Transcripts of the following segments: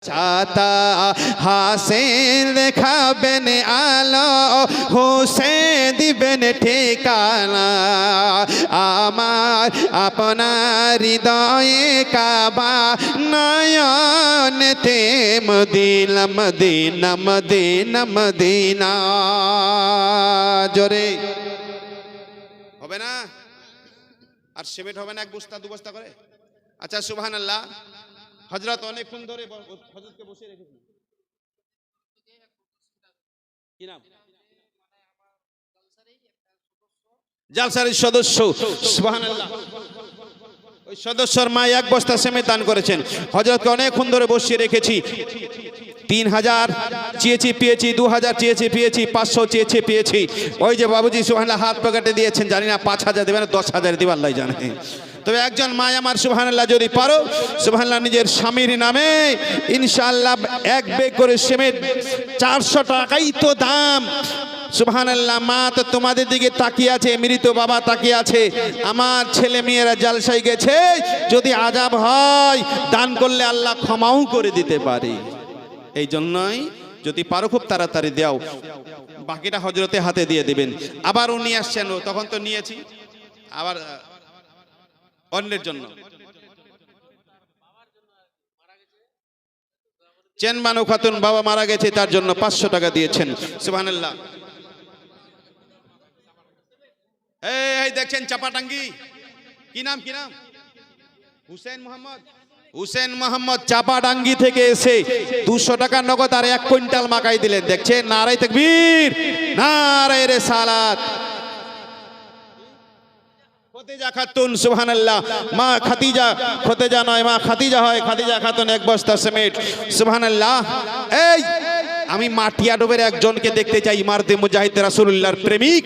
ছাতা হাসিন দেখাবেন আলো হোসেন দিবেন ঠিকানা আমার আপনার হৃদয়ে কাবা নয়নেতে মদিনা মদিনা মদিনা মদিনা জোরে হবে না আর সিমেন্ট হবে না এক বস্তা দু বস্তা করে আচ্ছা সুবহানাল্লাহ হযরত অনেকক্ষণ ধরে হযরতকে বসিয়ে রেখেছি কি নাম জালসার সদস্য সুবহানাল্লাহ ওই সদস্যর মা এক বস্তা সিমেন্ট দান করেছেন হযরতকে অনেকক্ষণ ধরে বসিয়ে রেখেছি 3000 চেয়েছি পেয়েছি 2000 চেয়েছি পেয়েছি 500 চেয়েছি পেয়েছি ওই যে বাবুজি সুবহানাল্লাহ হাত পকেটে দিয়েছেন জানি না 5000 দেবেন 10000 দিবেন আল্লাহ জানে তবে একজন মা আমার সুবহানাল্লাহ যদি পারো সুবহানাল্লাহ নিজের স্বামীর নামে ইনশাআল্লাহ এক বেগ করে সিমেন্ট 400 টাকাই তো দাম সুবহানাল্লাহ মা তো তোমাদের দিকে তাকিয়ে আছে মৃত বাবা তাকিয়ে আছে আমার ছেলে মেয়েরা জালসায় গেছে যদি আযাব হয় দান করলে আল্লাহ ক্ষমাও করে দিতে পারে এই জন্যই যদি পারো খুব তাড়াতাড়ি দাও বাকিটা হযরতের হাতে দিয়ে দিবেন আবার উনি আসছেন তখন তো নিয়েছি আবার অন্যের জন্য চেনবানু খাতুন বাবা মারা গেছে তার জন্য 500 টাকা দিয়েছেন সুবহানাল্লাহ এই দেখছেন চাপাটাঙ্গি কি নাম হুসেন মোহাম্মদ চাপাডাঙ্গি থেকে এসে 200 টাকা নগদ আর 1 কুইন্টাল মাকাই দিলেন দেখছেন নারায়ে তাকবীর নারায়ে রিসালাত খাদিজা খাতুন সুবহানাল্লাহ মা খাদিজা নয় মা খাদিজা হয় খাদিজা খাতুন এক বস্তা সিমেন্ট সুবহানাল্লাহ এই আমি মাটিয়াডোবের একজনকে দেখতে চাই ইমারতে মুজাহিদ রাসূলুল্লাহর প্রেমিক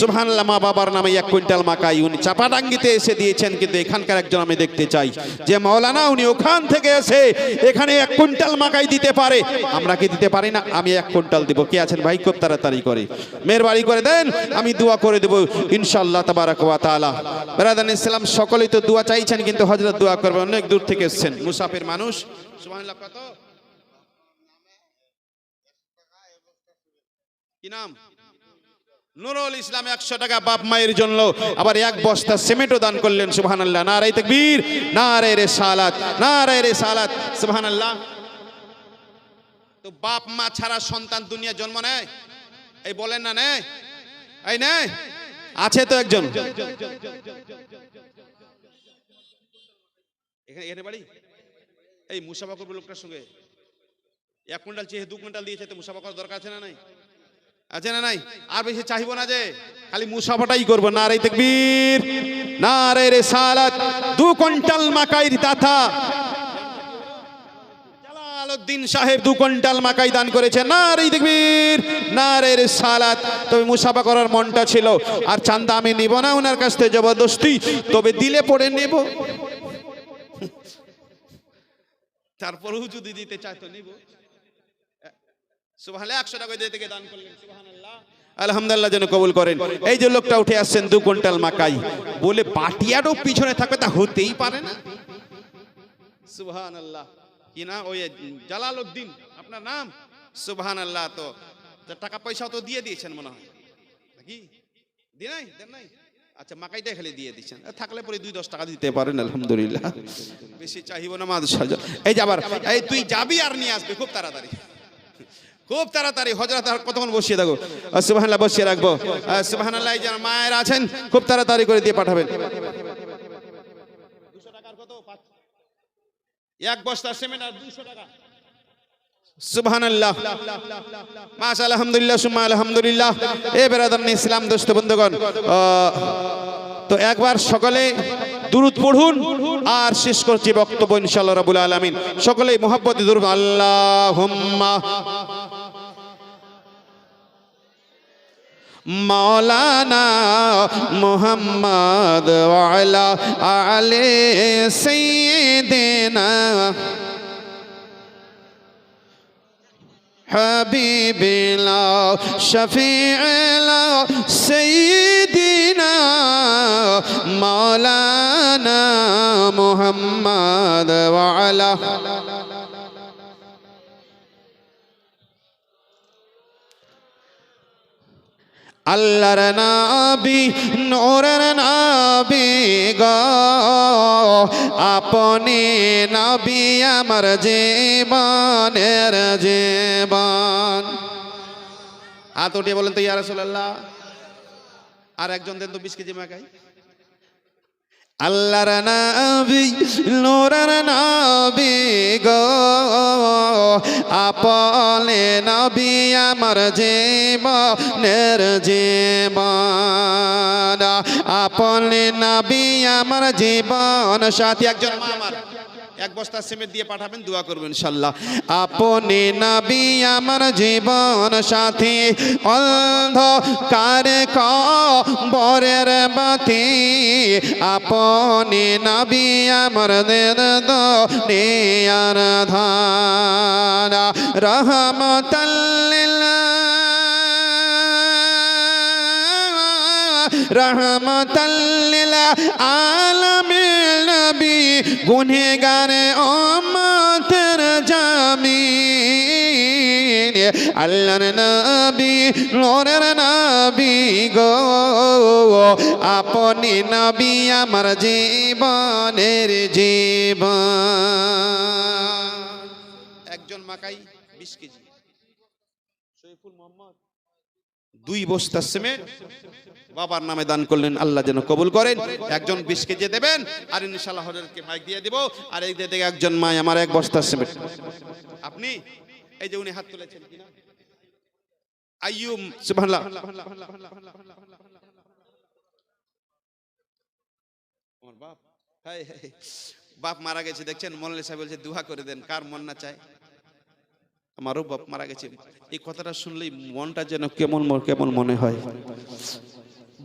সুবহানাল্লাহ মা বাবার নামে 1 কুইন্টাল মাকাই উনি চাপাডাঙ্গিতে এসে দিয়েছেন কিন্তু এখানকার একজন আমি দেখতে চাই যে মাওলানা উনি ওখান থেকে এসে এখানে 1 কুইন্টাল মাকাই দিতে পারে আমরা কি দিতে পারি না আমি 1 কুইন্টাল দেব কে আছেন ভাই খুব তাড়াতাড়ি করে মেহেরবানি করে দেন আমি দোয়া করে দেব ইনশাআল্লাহ তাবারাক ওয়া তাআলা ব্রাদার ইসলাম সকলেই তো দোয়া চাইছেন কিন্তু হযরত দোয়া করবে অনেক দূর থেকে এসেছেন মুসাফির মানুষ সুবহানাল্লাহ কত কি নাম নুরুল ইসলাম 100 টাকা বাপ মায়ের জন্য আবার এক বস্তা সিমেন্টও দান করলেন সুবহানাল্লাহ নারায়ে তাকবীর নারায়ে রিসালাত সুবহানাল্লাহ তো বাপ মা ছাড়া সন্তান দুনিয়া জন্ম নেয় এই বলেন না নেয় এই নেয় আছে তো একজন এখানে এর বাড়ি এই মুসাফা করবে লোকটার সঙ্গে 1 কুইন্টাল চেয়ে 2 কুইন্টাল দিয়েছে তো মুসাফা করার দরকার আছে না নাই আছে না নাই আর বেশি চাইব না যে খালি মুসাফাটাই করব নারায়ে তাকবীর নারায়ে রিসালাত 2 কুইন্টাল মাকাইর দাতা জালালউদ্দিন সাহেব 2 কুইন্টাল মাকাই দান করেছেন নারায়ে তাকবীর নারায়ে রিসালাত তবে মুসাফা করার মনটা ছিল আর চাঁদা আমি নিব না ওনার কাছ থেকে জবরদস্তি তবে দিলে পড়ে নেব তারপরেও যদি দিতে চায় তো নিব সুবহানাল্লাহ 100 টাকা দিয়ে থেকে দান করলেন সুবহানাল্লাহ আলহামদুলিল্লাহ যেন কবুল করেন এই যে লোকটা উঠে আসছেন 2 কুইন্টাল মাকাই বলে পাটিয়াডো পিছনে থাকবে তা হতেই পারে না সুবহানাল্লাহ কি না ওই জালালউদ্দিন আপনার নাম সুবহানাল্লাহ তো টাকা পয়সা তো দিয়ে দিয়েছেন মনে হয় নাকি দেন নাই আচ্ছা মাকাইটা খালি দিয়ে দিচ্ছেন থাকলে পরে 2-10 টাকা দিতে পারেন আলহামদুলিল্লাহ বেশি চাইব না মাদ সাজা এই যে আবার এই তুই যাবি আর নিয়ে আসবে খুব তাড়াতাড়ি হযরত আর কতক্ষণ বসিয়ে থাকো সুবহানাল্লাহ বসিয়ে রাখবো সুবহানাল্লাহ এই যে মায়ের আছেন খুব তাড়াতাড়ি করে দিয়ে পাঠাবেন 200 টাকার কত এক বস্তা সিমেন্ট আর 200 টাকা সুবহানাল্লাহ মাশাআল্লাহ আলহামদুলিল্লাহ সুম্মা আলহামদুলিল্লাহ এ ব্রাদার ইসলাম দোস্ত বন্ধুগণ তো একবার সকলে দুরূদ পড়ুন আর শেষ করছি বক্তব্য ইনশাআল্লাহ রাব্বুল আলামিন সকলেই মুহাব্বতে দুরূদ আল্লাহুম্মা মাওলানা মুহাম্মদ ওয়া আলা আলি সাইয়্যিদিনা হাবিবিনা শফিঈনা সাইয়্যিদিনা মাওলানা মুহাম্মদ ওয়া আলা আল্লাহর নবী নূরের নবী গো আপনি নবী আমার জীবনের জীবন। হাত উঠিয়ে বলেন তো ইয়া রাসূলুল্লাহ। আর একজন দেন তো 20 কেজি মাকাই। আল্লাহর নবী নূরের নবী গো আপনি নবী আমার জীবনের জীবন। আপনি নবী আমার জীবন সাথী। একজন মা আমার এক বস্তা সিমেন্ট দিয়ে পাঠাবেন, দোয়া করবেন ইনশাআল্লাহ। আপনি নবী আমার জীবন সাথী, অন্ধকার কবরের বাতি। আপনি নবী আমার দুনিয়ার ধান, রহমতাল লিল রহমতাল লিল আলামিন নবী গুনহগার উম্মতের জামিন। আল্লাহর নবী নূরের নবী গো আপনি নবী আমার জীবনের জীবন। একজন মাকাই 20 কেজি। শরীফুল মোহাম্মদ 2 বস্তা সিমেন্ট বাবার নামে দান করলেন, আল্লাহ যেন কবুল করেন। একজন 20 কেজি দেবেন আর ইনশাআল্লাহ হজরতকে মাইক দিয়ে দেব। আর এই দিকে একজন মা আমার 1 বস্তা সিমেন্ট। আপনি এই যে উনি হাত তুলেছেন কিনা আইয়ুব সুবহানাল্লাহ। আমার বাপ বাপ মারা গেছে দেখছেন, মোল্লা সাহেব বলছে দোয়া করে দেন। কার মন না চায়? আমারও বাপ মারা গেছে। এই কথাটা শুনলেই মনটা যেন কেমন কেমন মনে হয়।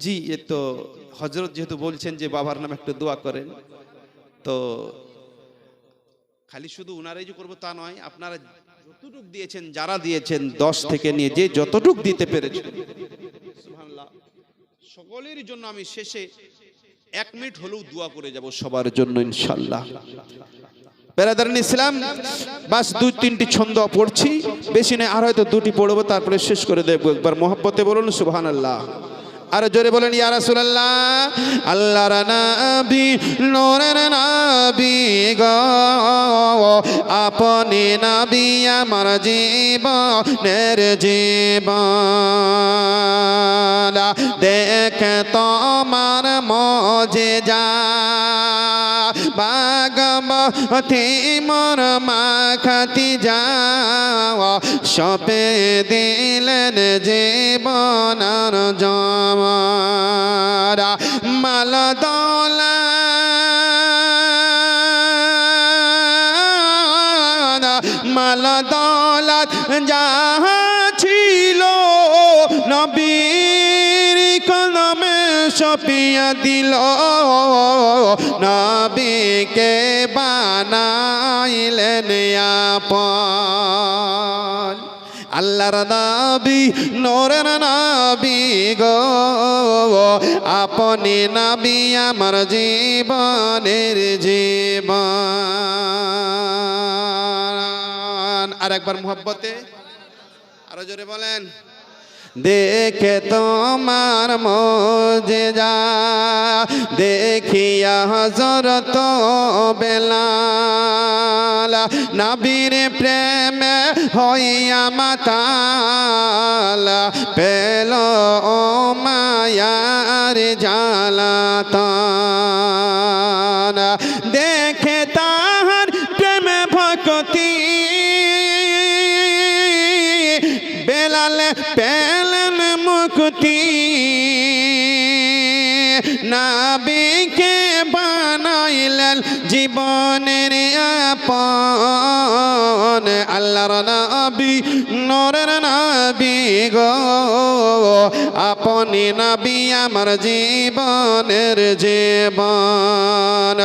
জি এ তো হযরত যেহেতু বলছেন যে বাবার নামে একটু দোয়া করেন, তো খালি শুধু উনারাই যে করবো তা নয়, আপনারা যতটুক দিয়েছেন, যারা দিয়েছেন 10 থেকে নিয়ে যে যতটুক দিতে পেরেছেন সুবহানাল্লাহ, সকলের জন্য আমি শেষে 1 মিনিট হলেও দোয়া করে যাব সবার জন্য ইনশাআল্লাহ। বেরাদারান ইসলাম, বাস 2-3টি ছন্দ পড়ছি, বেশি নয়, আর হয়তো 2টি পড়বো, তারপরে শেষ করে দেব। একবার মহব্বতে বলুন সুবহানাল্লাহ। আর জোরে বলেন ইয়া রাসূলুল্লাহ। আল্লাহর নবী নূরের নবী গো আপনি নবী আমার জীবনের জীবন। দেখে তোমার মুজিজা বাগমতি মোর মা খাদিজা সপে দিলেন জীবন আর জমারা মাল দৌলত মাল দৌলত যাহা ছিল নবীর কলমে সপিয়া দিল, নবীকে বানাইলেন আপন। আল্লাহর নবী নূরের নবী গো আপনি নবী আমার জীবনের জীবন। আর একবার মুহাব্বতে আরো জোরে বলেন। দেখে তোমার মুজিজা দেখিয়া হযরত বেলাল নবীর প্রেমে হইয়া মাতাল পেল ও মায়ার জ্বালাতন। দেখে তাহার প্রেমে ভক্তি বেলাল পেলেন মুক্তি, নবীকে বানাইলেন জীবনের আপন। আল্লাহর নবী নূরের নবী গো আপনি নবী আমার জীবনের জীবন।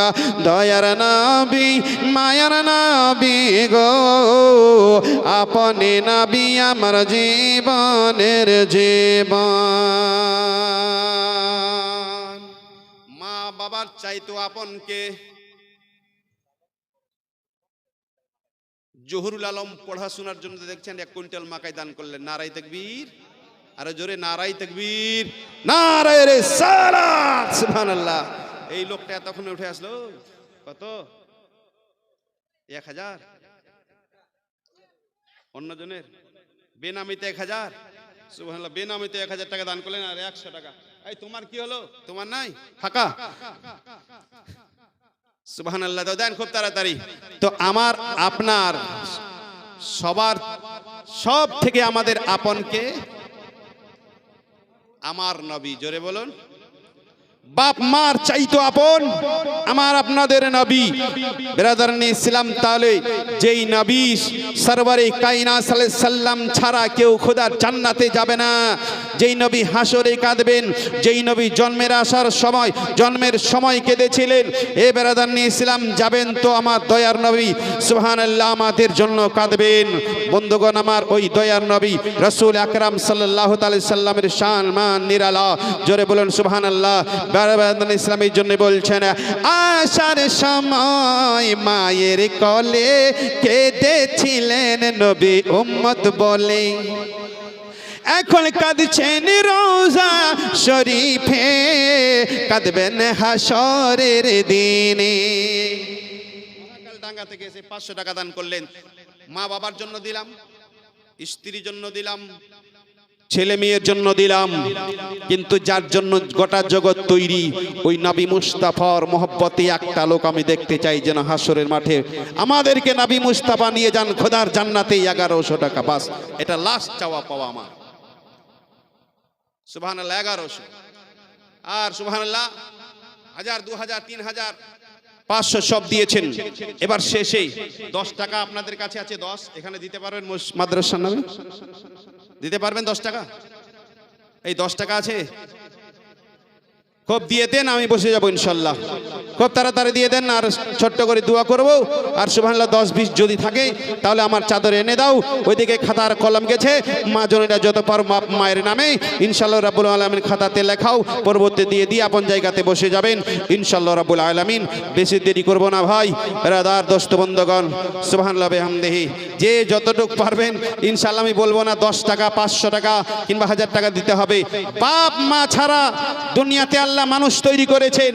দয়ার নবী মায়ার নবী গো আপনি নবী আমার জীবনের জীবন। মা বাবার চাইতো আপনকে। জহুরুল আলম পড়াশোনার জন্য দেখছেন 1 কুইন্টাল মাকাই দান করলেন। নারায়ে তাকবীর। আরো জোরে নারাই তাকবীর, নারায়ে রিসালাত, সুবহানাল্লাহ। এই লোকটা এতক্ষণ উঠে আসলো কত? 1000। অন্যজনের বেনামিতে 1000, সুবহানাল্লাহ। বেনামিতে 1000 টাকা দান করলেন আর 100 টাকা। এই তোমার কি হলো? তোমার নাই, ফাঁকা। সুবহানাল্লাহ। তো দেন খুব তাড়াতাড়ি। তো আমার আপনার সবার সব থেকে আমাদের আপনকে আমার নবী, জোরে বলুন। বাপ মার চাইতো আপন আমার আপনাদের নবী। বিরাদরানে ইসলাম, তাহলে যেই নবী সরওয়ারে কায়নাত সাল্লাল্লাহু আলাইহি সাল্লাম ছাড়া কেউ খোদার জান্নাতে যাবে না, যেই নবী হাসরে কাঁদবেন, যেই নবী জন্মের সময় কেঁদেছিলেন, এ বিরাদরানে ইসলাম যাবেন তো আমার দয়ার নবী সুবহানাল্লাহ আমাদের জন্য কাঁদবেন। বন্ধুগণ আমার, ওই দয়ার নবী রাসূল আকরাম সাল্লাল্লাহু আলাইহি সাল্লামের শান মান নিরালা, জোরে বলুন সুবহানাল্লাহ। ইসলামের জন্য বলছেন, আসার সময় মায়ের কোলে কেঁদেছিলেন নবী উম্মত বলে, এখন কাঁদছেন রোজা শরীফে, কাঁদবেন হাসরের দিনে। ডাঙ্গা থেকে এসে 500 টাকা দান করলেন। মা বাবার জন্য দিলাম, স্ত্রীর জন্য দিলাম, ছেলে মেয়ের জন্য দিলাম, কিন্তু যার জন্য গোটা জগৎ তৈরি, ওই নবী মুস্তাফার মহব্বতে একটা লোক আমি দেখতে চাই যেন হাসরের মাঠে আমাদেরকে নবী মুস্তাফা নিয়ে যান খোদার জান্নাতে। 1100 টাকা বাস, এটা লাস্ট চাওয়া পাওয়া আমার। সুবহানাল্লাহ। 1100 আর সুবহানাল্লাহ 1000, 2000, 3000, 500 সব দিয়েছেন। এবার শেষে 10 টাকা আপনাদের কাছে আছে, 10 এখানে দিতে পারবেন মাদ্রাসার নামে? দিতে পারবেন 10 টাকা? এই 10 টাকা আছে, খুব দিয়ে দেন, আমি বসে যাবো ইনশাল্লাহ। খুব তাড়াতাড়ি দিয়ে দেন, আর ছোট্ট করে দোয়া করব। আর সুবহানাল্লাহ 10-20 যদি থাকে তাহলে আমার চাদর এনে দাও, ওইদিকে খাতার কলম গেছে, মা জনেরা যত পারো মায়ের নামে ইনশাল্লাহ রাব্বুল আলামিন খাতাতে লেখাও, পরবর্তী দিয়ে দিয়ে আপন জায়গাতে বসে যাবেন ইনশাল্লাহ রাব্বুল আলামিন। বেশি দেরি করব না ভাই, বেরাদার দোস্ত বন্ধুগণ, সুবহানাল্লাহ বিহামদিহি। যে যতটুক পারবেন ইনশাল্লাহ, আমি বলবো না 10 টাকা, 500 টাকা কিংবা 1000 টাকা দিতে হবে। বাপ মা ছাড়া দুনিয়াতে আল্লাহ মানুষ তৈরি করেছেন,